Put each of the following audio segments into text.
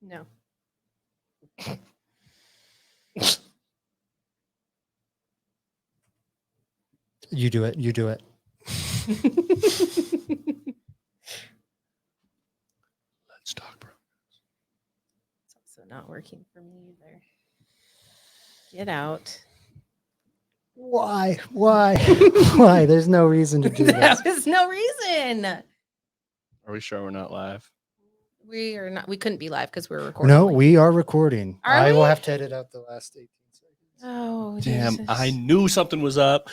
No. You do it. You do it. Let's talk, bro. It's also not working for me either. Get out. Why? Why? There's no reason to do this. There's no reason. Are we sure we're not live? We are not. We couldn't be live because we're recording. No, we are recording. I will we? have to edit out the last 18 seconds. Oh, Damn, Jesus. I knew something was up.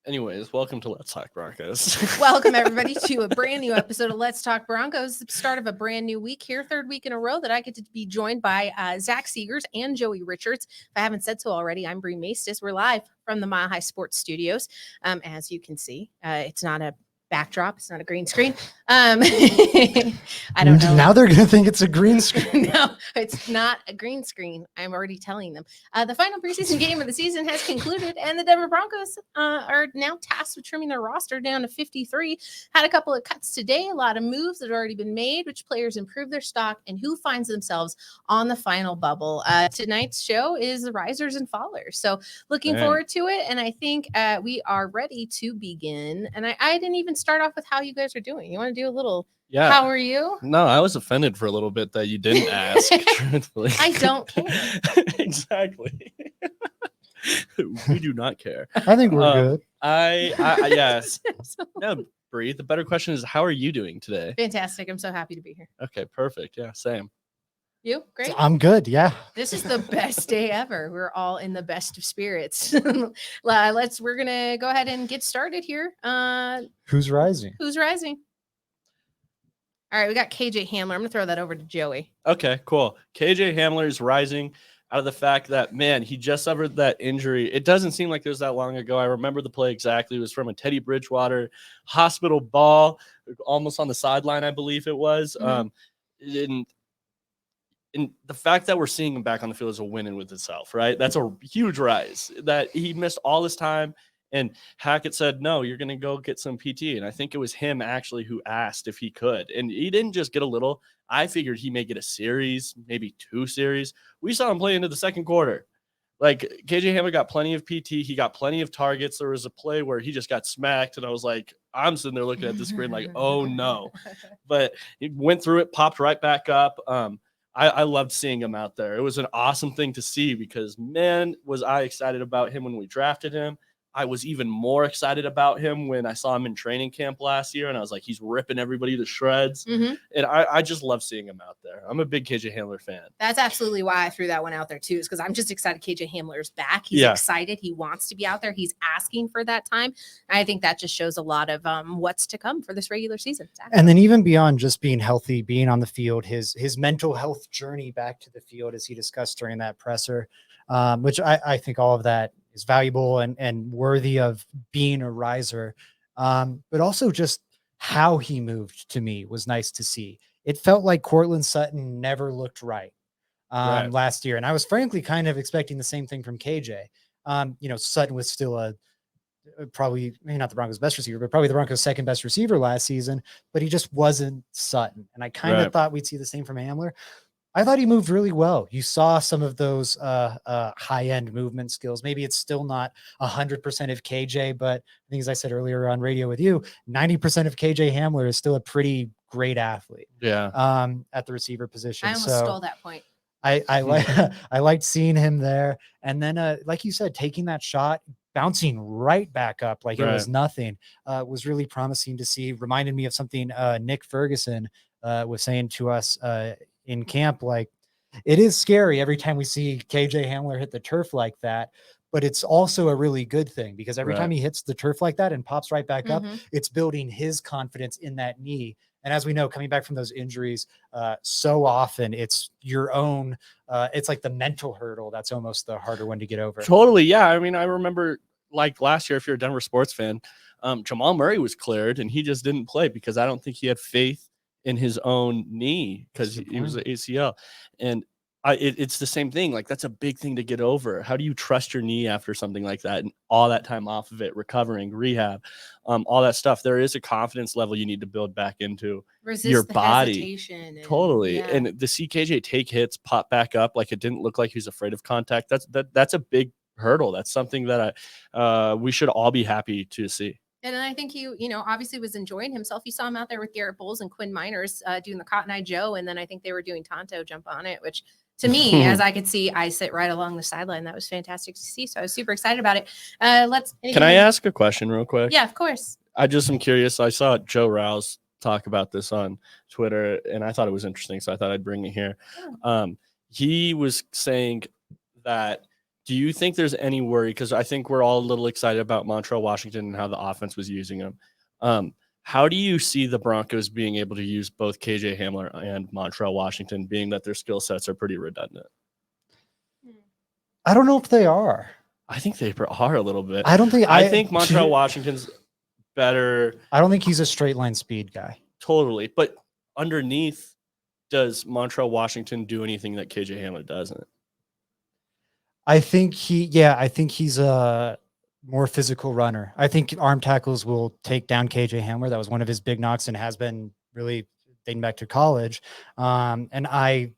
Anyways, welcome to Let's Talk Broncos. Welcome, everybody, to a brand new episode of Let's Talk Broncos. The start of a brand new week here, third week in a row that I get to be joined by Zach Seegers and Joey Richards. If I haven't said so already, I'm Bree Maestas. We're live from the Mile High Sports Studios. As you can see, it's not a backdrop. It's not a green screen. I don't know. Now they're going to think it's a green screen. No, it's not a green screen. I'm already telling them. The final preseason game of the season has concluded, and the Denver Broncos are now tasked with trimming their roster down to 53. Had a couple of cuts today, a lot of moves that have already been made, which players improve their stock, and who finds themselves on the final bubble. Tonight's show is the risers and fallers. So looking forward to it, and I think we are ready to begin. And I didn't even start off with how you guys are doing. You want to do a little how are you? No, I was offended for a little bit that you didn't ask, truthfully. I don't care. Exactly. We do not care. I think we're good. I yes. No, Bree, the better question is, how are you doing today? Fantastic. I'm so happy to be here. Okay, perfect. Yeah, same. You? Great. I'm good. Yeah. This is the best day ever. We're all in the best of spirits. We're going to go ahead and get started here. Who's rising? Who's rising? All right, we got KJ Hamler. I'm going to throw that over to Joey. Okay, cool. KJ Hamler is rising out of the fact that, man, he just suffered that injury. It doesn't seem like it was that long ago. I remember the play exactly. It was from a Teddy Bridgewater hospital ball, almost on the sideline, I believe it was. And the fact that we're seeing him back on the field is a win in with itself, right? That's a huge rise. That he missed all this time, and Hackett said, no, you're going to go get some PT. And I think it was him actually who asked if he could. And he didn't just get a little. I figured he may get a series, maybe 2 series. We saw him play into the second quarter. Like, KJ Hamler got plenty of PT. He got plenty of targets. There was a play where he just got smacked, and I was like, I'm sitting there looking at the screen like, oh, no. But he went through it, popped right back up. I loved seeing him out there. It was an awesome thing to see because, man, was I excited about him when we drafted him. I was even more excited about him when I saw him in training camp last year, and I was like, he's ripping everybody to shreds. And I just love seeing him out there. I'm a big KJ Hamler fan. That's absolutely why I threw that one out there, too, is because I'm just excited KJ Hamler is back. He's excited. He wants to be out there. He's asking for that time. I think that just shows a lot of what's to come for this regular season. Exactly. And then even beyond just being healthy, being on the field, his mental health journey back to the field, as he discussed during that presser, which I think all of that is valuable and worthy of being a riser. But also just how he moved to me was nice to see. It felt like Cortland Sutton never looked right last year. And I was frankly kind of expecting the same thing from KJ. Sutton was still probably maybe not the Broncos' best receiver, but probably the Broncos' second best receiver last season, but he just wasn't Sutton. And I kind of thought we'd see the same from Hamler. I thought he moved really well. You saw some of those high-end movement skills. Maybe it's still not 100% of KJ, but I think, as I said earlier on radio with you, 90% of KJ Hamler is still a pretty great athlete. Yeah. At the receiver position. I almost stole that point. I liked seeing him there. And then, like you said, taking that shot, bouncing right back up like it was nothing, was really promising to see. Reminded me of something Nick Ferguson was saying to us in camp. Like, it is scary every time we see KJ Hamler hit the turf like that, but it's also a really good thing because every time he hits the turf like that and pops right back up, it's building his confidence in that knee. And as we know, coming back from those injuries, so often it's your own, it's like the mental hurdle. That's almost the harder one to get over. Totally. Yeah. I mean, I remember like last year, if you're a Denver sports fan, Jamal Murray was cleared and he just didn't play because I don't think he had faith in his own knee because he was an ACL. And it's the same thing. Like, that's a big thing to get over. How do you trust your knee after something like that and all that time off of it, recovering, rehab? all that stuff. There is a confidence level you need to build back into Resist your the body. hesitation and- Totally. yeah. And the CKJ take hits, pop back up, like it didn't look like he was afraid of contact. That's a big hurdle. That's something that we should all be happy to see. And then I think he, obviously was enjoying himself. You saw him out there with Garrett Bowles and Quinn Miners doing the Cotton Eye Joe. And then I think they were doing Tonto jump on it, which to me, as I could see, I sit right along the sideline. That was fantastic to see. So I was super excited about it. Can I ask a question real quick? Yeah, of course. I just am curious. I saw Joe Rouse talk about this on Twitter, and I thought it was interesting, so I thought I'd bring it here. He was saying that, do you think there's any worry? Because I think we're all a little excited about Montreal Washington and how the offense was using him. How do you see the Broncos being able to use both KJ Hamler and Montreal Washington, being that their skill sets are pretty redundant? I don't know if they are. I think they are a little bit. I don't think. I think Montreal Washington's better. I don't think he's a straight line speed guy. Totally. But underneath, does Montreal Washington do anything that KJ Hamler doesn't? I think he's a more physical runner. I think arm tackles will take down KJ Hamler. That was one of his big knocks and has been really dating back to college. And I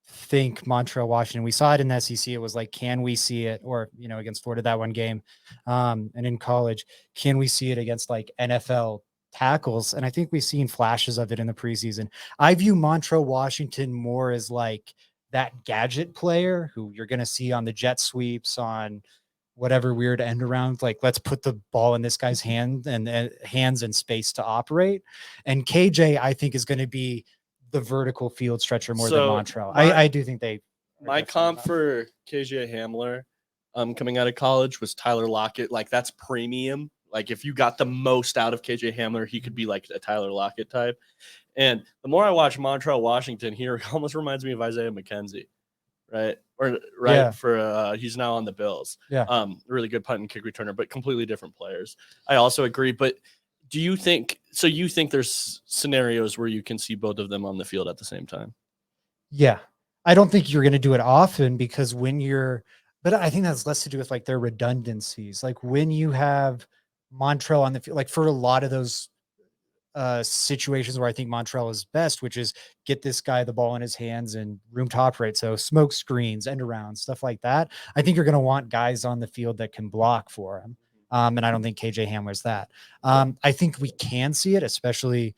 think Montreal Washington, we saw it in the SEC. It was like, can we see it? Or, against Florida, that one game. And in college, can we see it against like NFL tackles? And I think we've seen flashes of it in the preseason. I view Montreal Washington more as like that gadget player who you're going to see on the jet sweeps, on whatever weird end around, like let's put the ball in this guy's hand and hands and space to operate. And KJ, I think, is going to be the vertical field stretcher more than Montreal. I do think they. My comp for KJ Hamler coming out of college was Tyler Lockett. Like that's premium. Like if you got the most out of KJ Hamler, he could be like a Tyler Lockett type. And the more I watch Montreal Washington here, it almost reminds me of Isaiah McKenzie, right? Yeah. For he's now on the Bills. Yeah. Really good punt and kick returner, but completely different players. I also agree. But do you think there's scenarios where you can see both of them on the field at the same time? Yeah. I don't think you're going to do it often because but I think that's less to do with like their redundancies. Like when you have Montreal on the field, like for a lot of those situations where I think Montreal is best, which is get this guy the ball in his hands and room to operate. So smoke screens, end around, stuff like that. I think you're going to want guys on the field that can block for him. And I don't think KJ Hamler's that. I think we can see it, especially,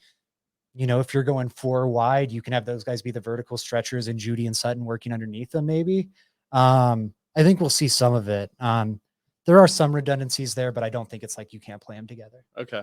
if you're going 4 wide, you can have those guys be the vertical stretchers and Judy and Sutton working underneath them. Maybe. I think we'll see some of it. There are some redundancies there, but I don't think it's like you can't play them together. Okay.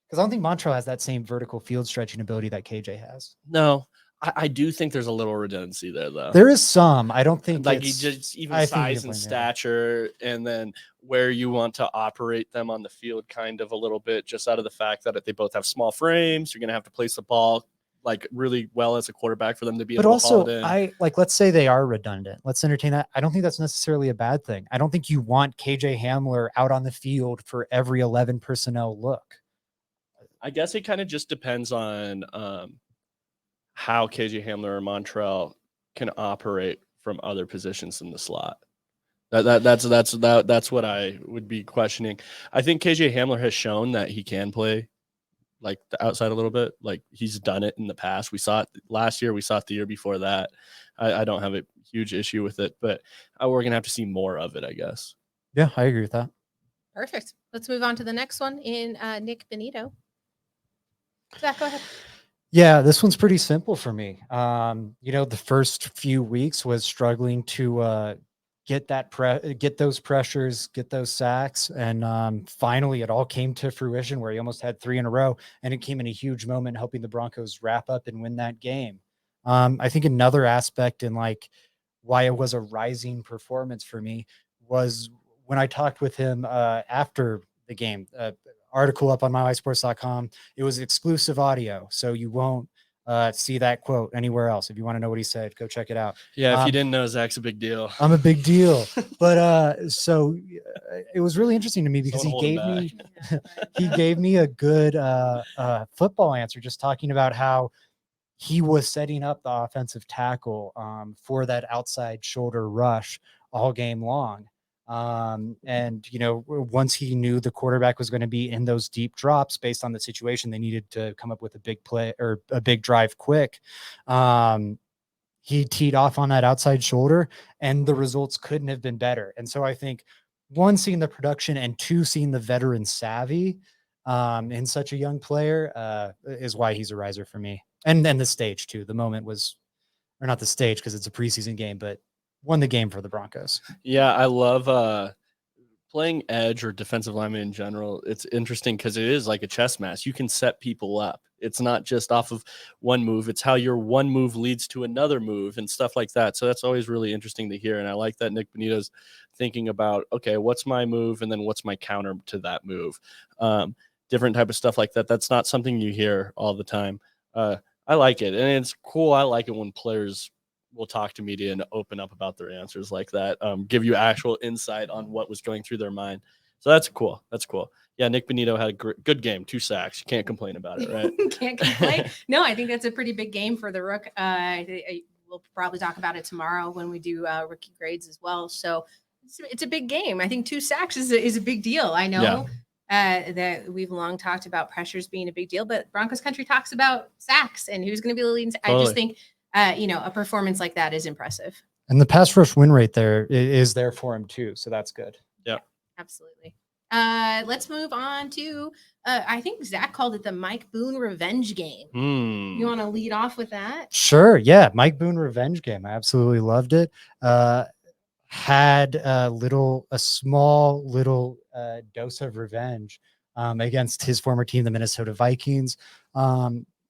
Because I don't think Montreal has that same vertical field stretching ability that KJ has. No, I do think there's a little redundancy there, though. There is some. I don't think like even size and stature, and then where you want to operate them on the field, kind of a little bit, just out of the fact that they both have small frames. You're going to have to place the ball like really well as a quarterback for them to be able to haul it in. Let's say they are redundant. Let's entertain that. I don't think that's necessarily a bad thing. I don't think you want KJ Hamler out on the field for every 11 personnel look. I guess it kind of just depends on how KJ Hamler or Montreal can operate from other positions in the slot. That's what I would be questioning. I think KJ Hamler has shown that he can play like the outside a little bit. Like he's done it in the past. We saw it last year. We saw it the year before that. I don't have a huge issue with it, but we're going to have to see more of it, I guess. Yeah, I agree with that. Perfect. Let's move on to the next one in Nick Bonito. Zach, go ahead. Yeah, this one's pretty simple for me. The first few weeks was struggling to get those pressures, get those sacks, and finally it all came to fruition where he almost had 3 in a row, and it came in a huge moment helping the Broncos wrap up and win that game. I think another aspect in like why it was a rising performance for me was when I talked with him after the game. Article up on mywisports.com. It was exclusive audio, so you won't see that quote anywhere else. If you want to know what he said, go check it out. Yeah, if you didn't know, Zach's a big deal. I'm a big deal. But so it was really interesting to me because he gave me a good football answer, just talking about how he was setting up the offensive tackle for that outside shoulder rush all game long. And, once he knew the quarterback was going to be in those deep drops based on the situation, they needed to come up with a big play or a big drive quick. He teed off on that outside shoulder and the results couldn't have been better. And so I think one, seeing the production and two, seeing the veteran savvy in such a young player is why he's a riser for me. And then the stage too. The moment was, or not the stage because it's a preseason game, but won the game for the Broncos. Yeah, I love playing edge or defensive lineman in general. It's interesting because it is like a chess match. You can set people up. It's not just off of one move. It's how your one move leads to another move and stuff like that. So that's always really interesting to hear. And I like that Nick Bonito's thinking about, okay, what's my move? And then what's my counter to that move? Different type of stuff like that. That's not something you hear all the time. I like it. And it's cool. I like it when players will talk to media and open up about their answers like that, give you actual insight on what was going through their mind. So that's cool. That's cool. Yeah, Nick Bonito had a good game, 2 sacks. You can't complain about it, right? Can't complain. No, I think that's a pretty big game for the Rook. We'll probably talk about it tomorrow when we do rookie grades as well. So it's a big game. I think 2 sacks is a big deal. I know that we've long talked about pressures being a big deal, but Broncos country talks about sacks and who's going to be the leading. Totally. I just think a performance like that is impressive. And the pass rush win rate there is there for him too. So that's good. Yeah, absolutely. Let's move on to, I think Zach called it the Mike Boone revenge game. You want to lead off with that? Sure. Yeah. Mike Boone revenge game. I absolutely loved it. Had a small little dose of revenge against his former team, the Minnesota Vikings.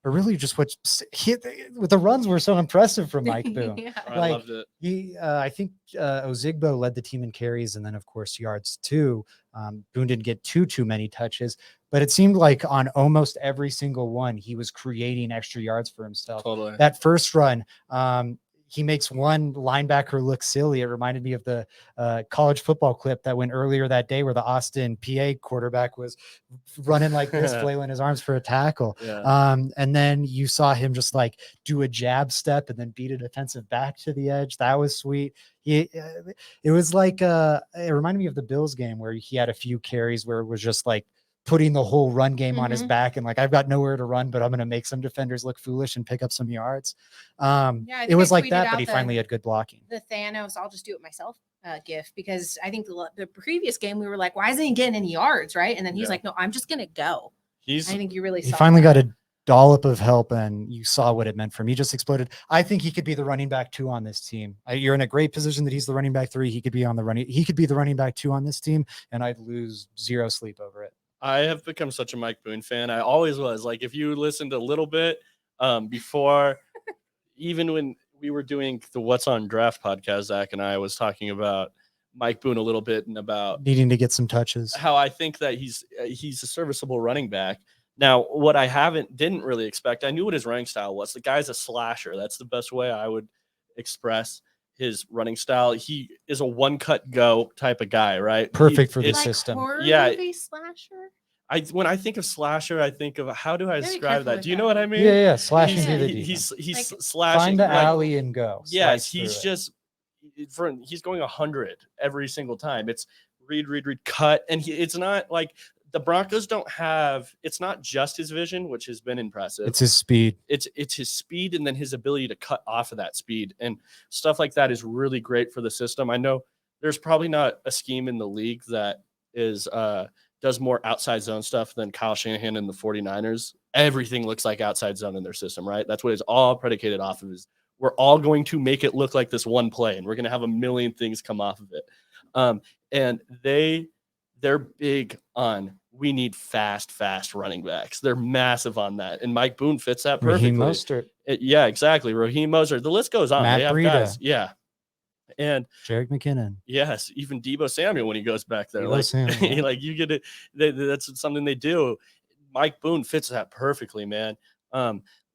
But really just with the runs were so impressive from Mike Boone. Yeah. I loved it. I think Ozigbo led the team in carries and then of course yards too. Boone didn't get too many touches, but it seemed like on almost every single one, he was creating extra yards for himself. Totally. That first run, he makes one linebacker look silly. It reminded me of the college football clip that went earlier that day where the Austin PA quarterback was running like this, flailing his arms for a tackle. Yeah. And then you saw him just like do a jab step and then beat a defensive back to the edge. That was sweet. It was like, it reminded me of the Bills game where he had a few carries where it was just like putting the whole run game on his back and like, I've got nowhere to run, but I'm going to make some defenders look foolish and pick up some yards. It was like that, but he finally had good blocking. The Thanos, I'll just do it myself gif, because I think the previous game we were like, why isn't he getting any yards? Right. And then he's like, no, I'm just going to go. I think you really saw finally got a dollop of help and you saw what it meant for him. He just exploded. I think he could be the running back 2 on this team. You're in a great position that he's the running back 3. He could be the running back 2 on this team. And I'd lose 0 sleep over it. I have become such a Mike Boone fan. I always was. Like, if you listened a little bit before, even when we were doing the What's on Draft podcast, Zach and I was talking about Mike Boone a little bit and about needing to get some touches. How I think that he's a serviceable running back. Now, what I didn't really expect, I knew what his running style was. The guy's a slasher. That's the best way I would express his running style. He is a one-cut go type of guy, right? Perfect for the system. Yeah. Slasher? When I think of slasher, I think of, how do I describe that? Do you know what I mean? Yeah. Slashing through the he's like, slashing. Find the alley and go. Yes, he's going 100 every single time. It's read, cut. And it's not like the Broncos don't have, it's not just his vision, which has been impressive. It's his speed. It's his speed and then his ability to cut off of that speed. And stuff like that is really great for the system. I know there's probably not a scheme in the league that does more outside zone stuff than Kyle Shanahan and the 49ers. Everything looks like outside zone in their system, right? That's what it's all predicated off of, is we're all going to make it look like this one play and we're going to have a million things come off of it. And they're big on, we need fast running backs. They're massive on that. And Mike Boone fits that perfectly. Raheem Mostert. Yeah, exactly. Raheem Mostert. The list goes on. Matt they have Breida. guys. Yeah. And Jerick McKinnon. Yes, even Deebo Samuel when he goes back there. Samuel. Like you get it. That's something they do. Mike Boone fits that perfectly, man.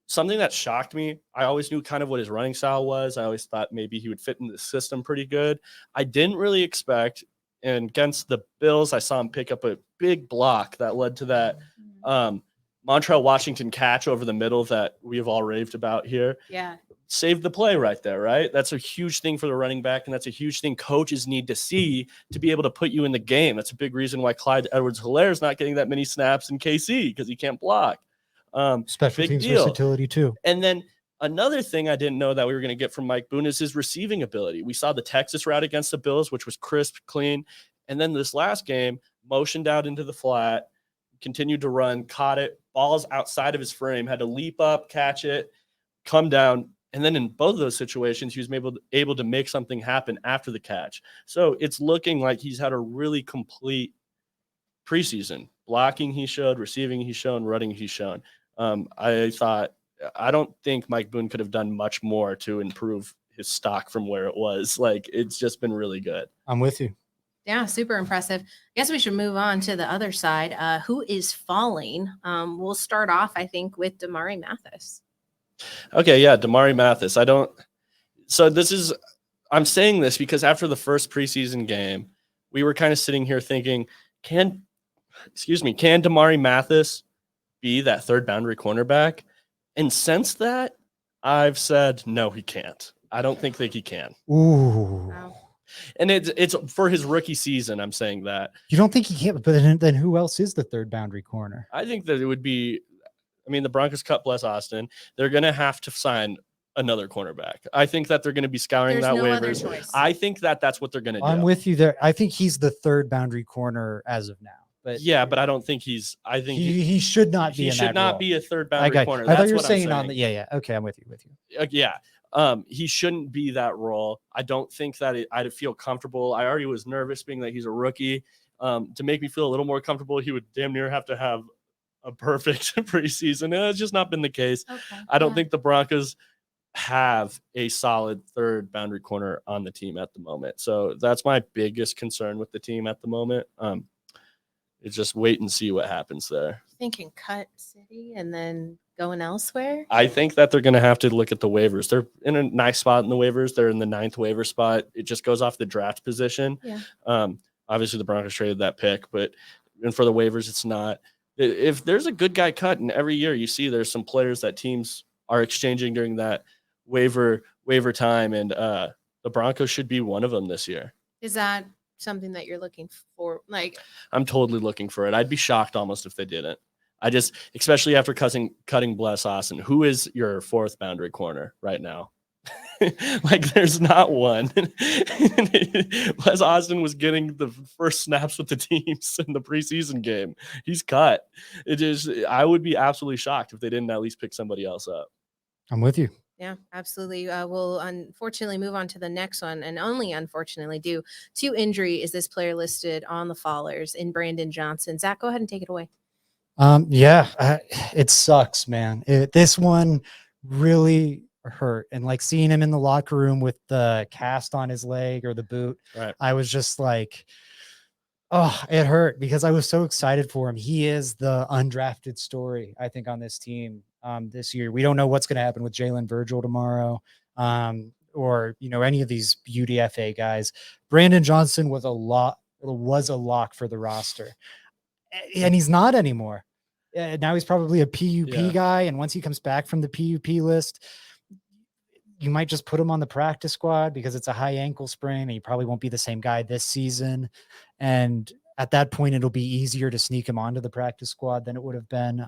Something that shocked me, I always knew kind of what his running style was. I always thought maybe he would fit in the system pretty good. I didn't really expect, and against the Bills, I saw him pick up a big block that led to that Montrell Washington catch over the middle that we have all raved about here. Yeah. Saved the play right there, right? That's a huge thing for the running back, and that's a huge thing coaches need to see to be able to put you in the game. That's a big reason why Clyde Edwards-Helaire is not getting that many snaps in KC, because he can't block. Special big teams deal. versatility too. And then another thing I didn't know that we were going to get from Mike Boone is his receiving ability. We saw the Texas route against the Bills, which was crisp, clean. And then this last game, motioned out into the flat, continued to run, caught it, balls outside of his frame, had to leap up, catch it, come down. And then in both of those situations, he was able to make something happen after the catch. So it's looking like he's had a really complete preseason. Blocking he showed, receiving he's shown, running he's shown. I don't think Mike Boone could have done much more to improve his stock from where it was. Like, it's just been really good. I'm with you. Yeah, super impressive. I guess we should move on to the other side. Who is falling? We'll start off, I think, with Damari Mathis. Okay, yeah, Damari Mathis. I'm saying this because after the first preseason game, we were kind of sitting here thinking, can Damari Mathis be that third boundary cornerback? And since that, I've said, no, he can't. I don't think he can. Ooh. Wow. And it's for his rookie season, I'm saying that. You don't think he can't, but then who else is the third boundary corner? I think that it would be, the Broncos cut Bless Austin. They're going to have to sign another cornerback. I think that they're going to be scouring There's that no other waivers. choice. I think that that's what they're going to do. I'm with you there. I think he's the third boundary corner as of now. But yeah, but I don't think he should not be. He in should that not role. be a third boundary corner. I thought you were what I'm saying on the yeah. Okay, I'm with you. Yeah. He shouldn't be that role. I don't think that I'd feel comfortable. I already was nervous being that he's a rookie. To make me feel a little more comfortable, he would damn near have to have a perfect preseason. It's just not been the case. Okay, I don't think the Broncos have a solid third boundary corner on the team at the moment. So that's my biggest concern with the team at the moment. It's just wait and see what happens there. Thinking cut City and then going elsewhere? I think that they're going to have to look at the waivers. They're in a nice spot in the waivers. They're in the 9th waiver spot. It just goes off the draft position. Yeah. Obviously, the Broncos traded that pick, and for the waivers, it's not. If there's a good guy cut, and every year you see there's some players that teams are exchanging during that waiver time, and the Broncos should be one of them this year. Is that something that you're looking for? Like, I'm totally looking for it. I'd be shocked almost if they didn't. Especially after cutting Bless Austin, who is your fourth boundary corner right now? Like, there's not one. Bless Austin was getting the first snaps with the teams in the preseason game. He's cut. I would be absolutely shocked if they didn't at least pick somebody else up. I'm with you. Yeah, absolutely. We'll unfortunately move on to the next one, and only unfortunately due to injury is this player listed on the fallers in Brandon Johnson. Zach, go ahead and take it away. It sucks, man. This one really hurt, and like seeing him in the locker room with the cast on his leg or the boot, right. I was just like, oh, it hurt because I was so excited for him. He is the undrafted story, I think, on this team this year. We don't know what's going to happen with Jalen Virgil tomorrow, or any of these UDFA guys. Brandon Johnson was a lock for the roster, and he's not anymore. Now he's probably a PUP guy, and once he comes back from the PUP list, you might just put him on the practice squad because it's a high ankle sprain, and he probably won't be the same guy this season. And at that point, it'll be easier to sneak him onto the practice squad than it would have been.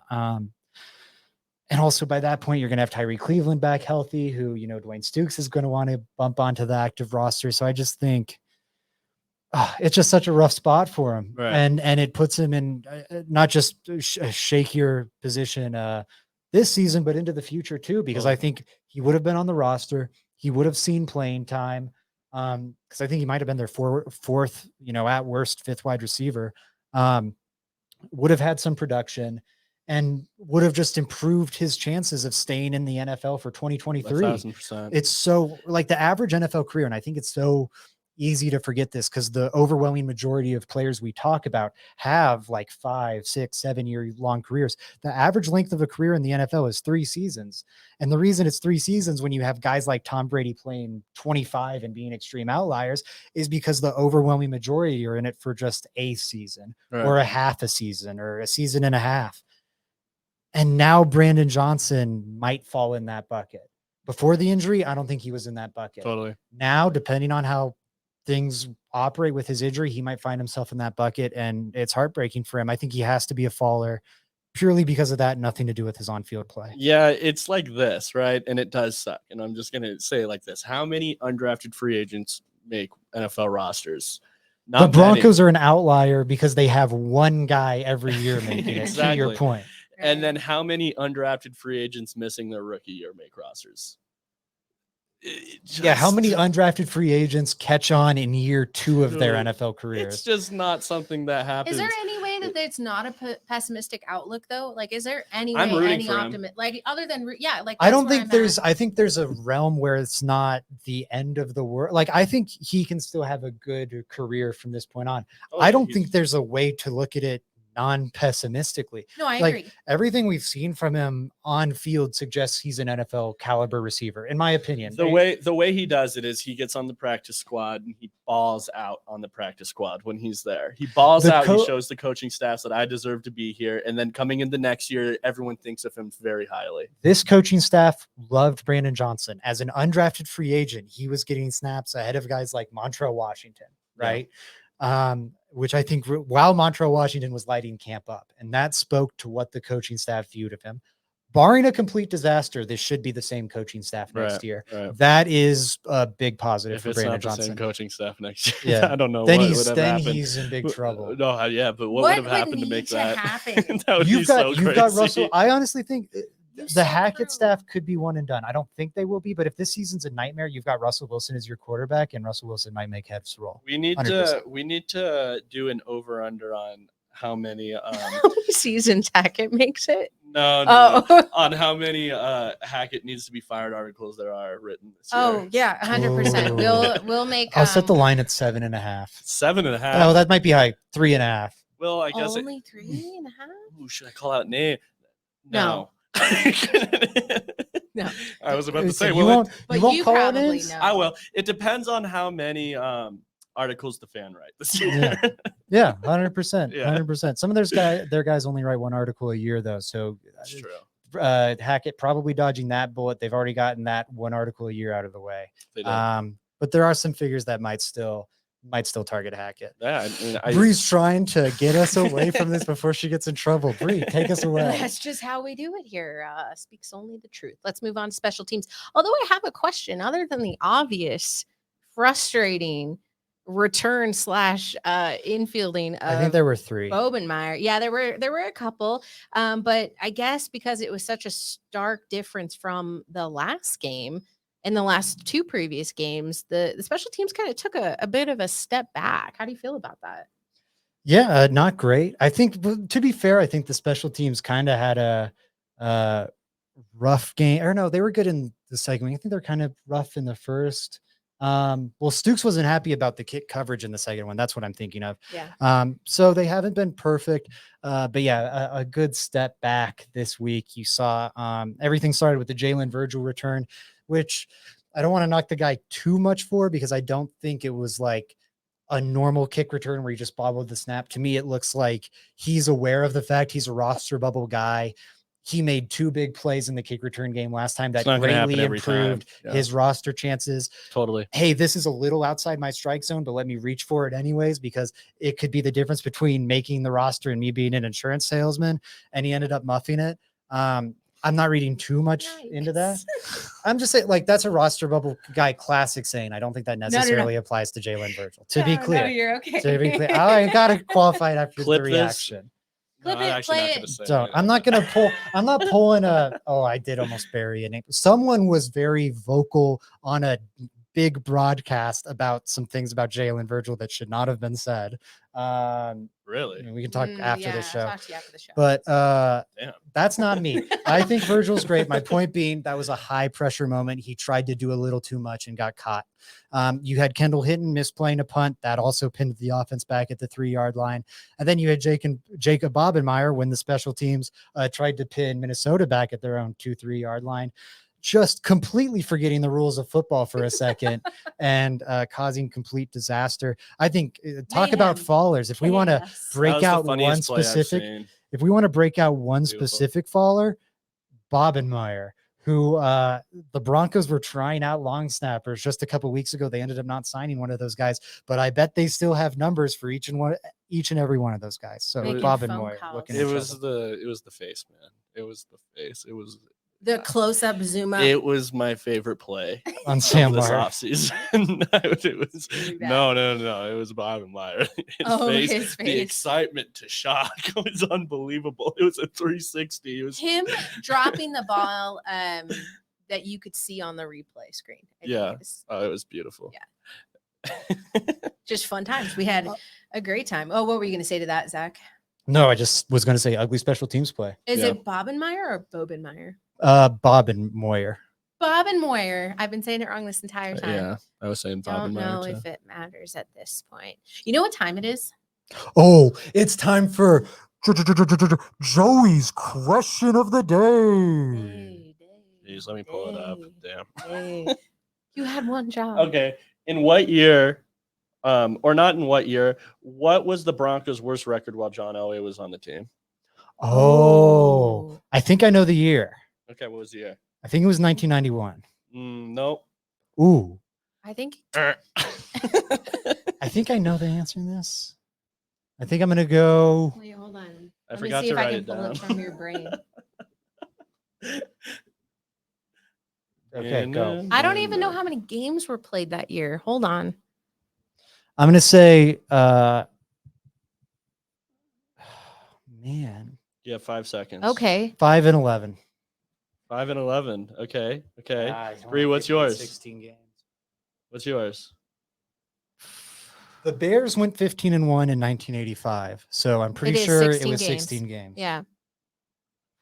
And also by that point, you're going to have Tyree Cleveland back healthy, who, Dwayne Stukes is going to want to bump onto the active roster. So I just think it's just such a rough spot for him. Right. And it puts him in not just a shakier position this season, but into the future too, because I think he would have been on the roster. He would have seen playing time. Because I think he might have been their fourth, at worst, fifth wide receiver. Would have had some production and would have just improved his chances of staying in the NFL for 2023. 1,000%. It's so like the average NFL career. And I think it's so easy to forget this because the overwhelming majority of players we talk about have like 5, 6, 7 year long careers. The average length of a career in the NFL is 3 seasons. And the reason it's 3 seasons when you have guys like Tom Brady playing 25 and being extreme outliers is because the overwhelming majority are in it for just a season or a half a season or a season and a half. And now Brandon Johnson might fall in that bucket. Before the injury, I don't think he was in that bucket. Totally. Now, depending on how things operate with his injury, he might find himself in that bucket, and it's heartbreaking for him. I think he has to be a faller purely because of that, nothing to do with his on-field play. Yeah, it's like this, right? And it does suck. And I'm just going to say it like this. How many undrafted free agents make NFL rosters? The Broncos are an outlier because they have one guy every year making it, to your Exactly. point. And then how many undrafted free agents missing their rookie year make rosters? Yeah, how many undrafted free agents catch on in year 2 of their NFL careers? It's just not something that happens. Is there any way that it's not a pessimistic outlook though? Like, is there any way, I'm rooting any for him. optimism, like other than like? I don't that's where think I'm there's. at. I think there's a realm where it's not the end of the world. Like, I think he can still have a good career from this point on. Oh, I don't he's- think there's a way to look at it non-pessimistically. No, I Like, agree. everything we've seen from him on field suggests he's an NFL caliber receiver, in my opinion. The way he does it is he gets on the practice squad and he balls out on the practice squad when he's there. He balls out. He shows the coaching staffs that I deserve to be here. And then coming into next year, everyone thinks of him very highly. This coaching staff loved Brandon Johnson as an undrafted free agent. He was getting snaps ahead of guys like Montrell Washington, right? Which I think while Montrell Washington was lighting camp up, and that spoke to what the coaching staff viewed of him. Barring a complete disaster, this should be the same coaching staff next year. Right. That is a big positive If for it's Brandon not the Johnson. same coaching staff next year, Yeah. I don't know Then what he's would have then happened. he's in big trouble. No, yeah, but what would have happened to make that happen? that would be You've so got crazy. Russell. I honestly think You're the so Hackett true. staff could be one and done. I don't think they will be, but if this season's a nightmare, you've got Russell Wilson as your quarterback, and Russell Wilson might make heads roll. We need 100%. to do an over under on how many How many seasons Hackett makes it? no, Oh, on how many Hackett needs to be fired articles there are written this year. oh yeah, 100%. We'll make. I'll set the line at 7.5. 7.5. Oh, that might be high. 3.5. Well, I guess only 3.5. Ooh, should I call out name? No. No. I was about to say, you well, won't, But you won't you call probably names? know. I will. It depends on how many articles the fan write this year. Yeah, 100%. Yeah. 100%. Some of their guys only write one article a year, though. So That's true. Hackett probably dodging that bullet. They've already gotten that one article a year out of the way. They did. But there are some figures that might still target Hackett. Yeah, Bree's trying to get us away from this before she gets in trouble. Bree, take us away. That's just how we do it here. Speaks only the truth. Let's move on to special teams. Although I have a question, other than the obvious, frustrating return / infielding I think of there were 3. Bobbin Meyer. Yeah, there were a couple. But I guess because it was such a stark difference from the last game and the last 2 previous games, the special teams kind of took a bit of a step back. How do you feel about that? Yeah, not great. I think, to be fair, I think the special teams kind of had a rough game. Or no, they were good in the second. I think they're kind of rough in the first. Well, Stooks wasn't happy about the kick coverage in the second one. That's what I'm thinking of. Yeah. So they haven't been perfect. But yeah, a good step back this week. You saw everything started with the Jalen Virgil return, which I don't want to knock the guy too much for, because I don't think it was like a normal kick return where he just bobbled the snap. To me, it looks like he's aware of the fact he's a roster bubble guy. He made 2 big plays in the kick return game last time that It's not gonna happen greatly every time. improved Yeah. his roster chances. Totally. Hey, this is a little outside my strike zone, but let me reach for it anyways, because it could be the difference between making the roster and me being an insurance salesman. And he ended up muffing it. I'm not reading too much into that. I'm just saying, like, that's a roster bubble guy classic saying. I don't think that necessarily applies to Jalen Virgil. To be clear. No, you're okay. To be clear. I got to qualify it after Clip the this. reaction. Clip I'm it, actually play not it. gonna say So anything. I'm not going to pull, I'm not pulling I did almost bury a name. Someone was very vocal on a big broadcast about some things about Jalen Virgil that should not have been said. Really? We can talk after the I'll show. talk to you after the show. But Damn. that's not me. I think Virgil's great. My point being, that was a high pressure moment. He tried to do a little too much and got caught. You had Kendall Hinton misplaying a punt that also pinned the offense back at the 3-yard line. And then you had Jacob Bobbin Meyer when the special teams tried to pin Minnesota back at their own 2-3-yard line, just completely forgetting the rules of football for a second and causing complete disaster. Talk about Mayhem. fallers. If we want to Chaos. break That was the out one funniest play I've specific, seen. if we want to break out one Beautiful. specific faller, Bobbin Meyer, who the Broncos were trying out long snappers just a couple weeks ago. They ended up not signing one of those guys, but I bet they still have numbers for each and every one of those guys. So Making Bobbin phone Meyer calls. looking It at was the face, man. It was the face. It was The close-up zoom up. it was my favorite play on of Sam this Meyer. offseason. It was Really bad. no. It was Bobbin Meyer. His face. The excitement to shock was unbelievable. It was a 360. It was Him dropping the ball that you could see on the replay screen. I think Yeah. is it was beautiful. just fun times. We had a great time. Oh, what were you going to say to that, Zach? No, I just was going to say ugly special teams play. Is Yeah. it Bobbin Meyer or Bobbin Meyer? Bobbin Meyer. Bobbin Moyer. I've been saying it wrong this entire time. Yeah, I was saying Bobbin Don't Meyer know too. if it matters at this point. You know what time it is? Oh, it's time for Joey's question of the day. Jeez, let me pull it up. Damn. Hey. You had one job. Okay. In what year, or not in what year, what was the Broncos' worst record while John Elway was on the team? Oh, I think I know the year. Okay, what was the year? I think it was 1991. Nope. Ooh, I think I think I know the answer to this. I think I'm going to go. wait, hold on. I Let me forgot see to if I write can it pull down. it from your brain. Okay, go. I don't even know how many games were played that year. Hold on. I'm going to say, man, You have 5 seconds. Okay. 5 and 11. 5 and 11. Okay. Okay. Ah, Bree, what's yours? 16 games. What's yours? The Bears went 15 and 1 in 1985, so I'm pretty is sure it 16 was games. 16 games. Yeah.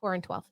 4 and 12.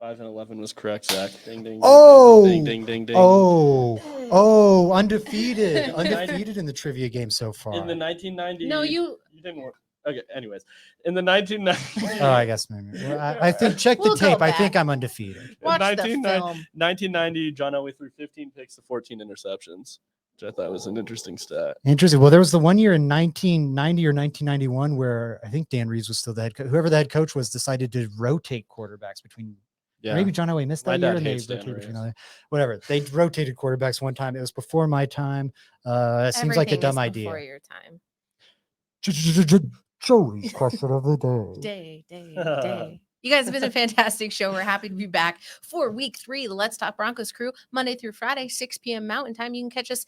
5 and 11 was correct, Zach. Ding, ding, ding, Oh! ding, ding, ding, ding. Oh, undefeated, undefeated in the trivia game so far. In the 1990. No, you didn't work. Okay. Anyways, in the 1990. Oh, I guess maybe. Well, I think check We'll the go tape. I think back. I'm undefeated. watch the 1990 film. 1990, John Elway threw 15 picks to 14 interceptions, which I thought was an interesting stat. Interesting. Well, there was the one year in 1990 or 1991 where I think Dan Reeves was still the head coach. Whoever the head coach was decided to rotate quarterbacks between. Yeah. Maybe John Elway missed My that dad year and they hates Dan rotated between Reeves. whatever. They rotated quarterbacks one time. It was before my time. It seems like a Everything dumb is before idea. your time. Joey's question of the day. Day. You guys have been a fantastic show. We're happy to be back for week 3. The Let's Talk Broncos crew, Monday through Friday, 6 p.m. Mountain Time. You can catch us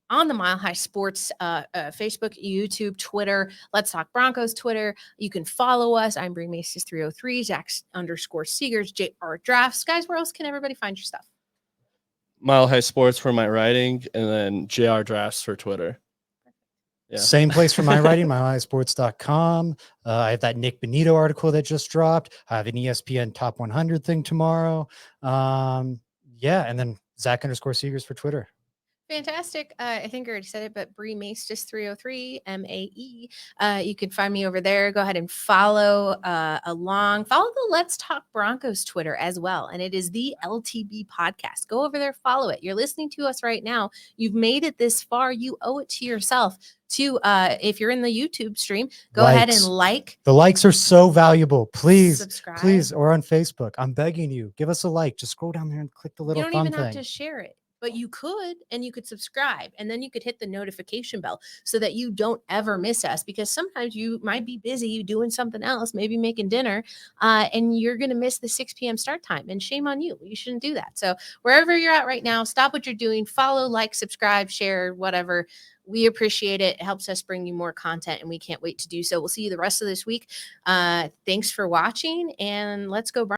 on the Mile High Sports Facebook, YouTube, Twitter, Let's Talk Broncos Twitter. You can follow us. I'm Bree Macy's 303, Zach_Seegers, JR Drafts. Guys, where else can everybody find your stuff? Mile High Sports for my writing, and then JR Drafts for Twitter. Yeah. Same place for my writing, myhighsports.com. I have that Nick Bonito article that just dropped. I have an ESPN Top 100 thing tomorrow. And then Zach_Seegers for Twitter. Fantastic. I think I already said it, but Bree Mace, just 303 MAE. You can find me over there. Go ahead and follow along. Follow the Let's Talk Broncos Twitter as well. And it is the LTB podcast. Go over there, follow it. You're listening to us right now. You've made it this far. You owe it to yourself to, if you're in the YouTube stream, go ahead and like. The likes are so valuable. Please, subscribe. please, or on Facebook. I'm begging you, give us a like. Just scroll down there and click the little You don't thumb even have thing. to share it. But you could, and you could subscribe, and then you could hit the notification bell so that you don't ever miss us, because sometimes you might be busy doing something else, maybe making dinner, and you're going to miss the 6 p.m. start time, and shame on you. You shouldn't do that. So wherever you're at right now, stop what you're doing, follow, like, subscribe, share, whatever. We appreciate it. It helps us bring you more content, and we can't wait to do so. We'll see you the rest of this week. Thanks for watching, and let's go Broncos.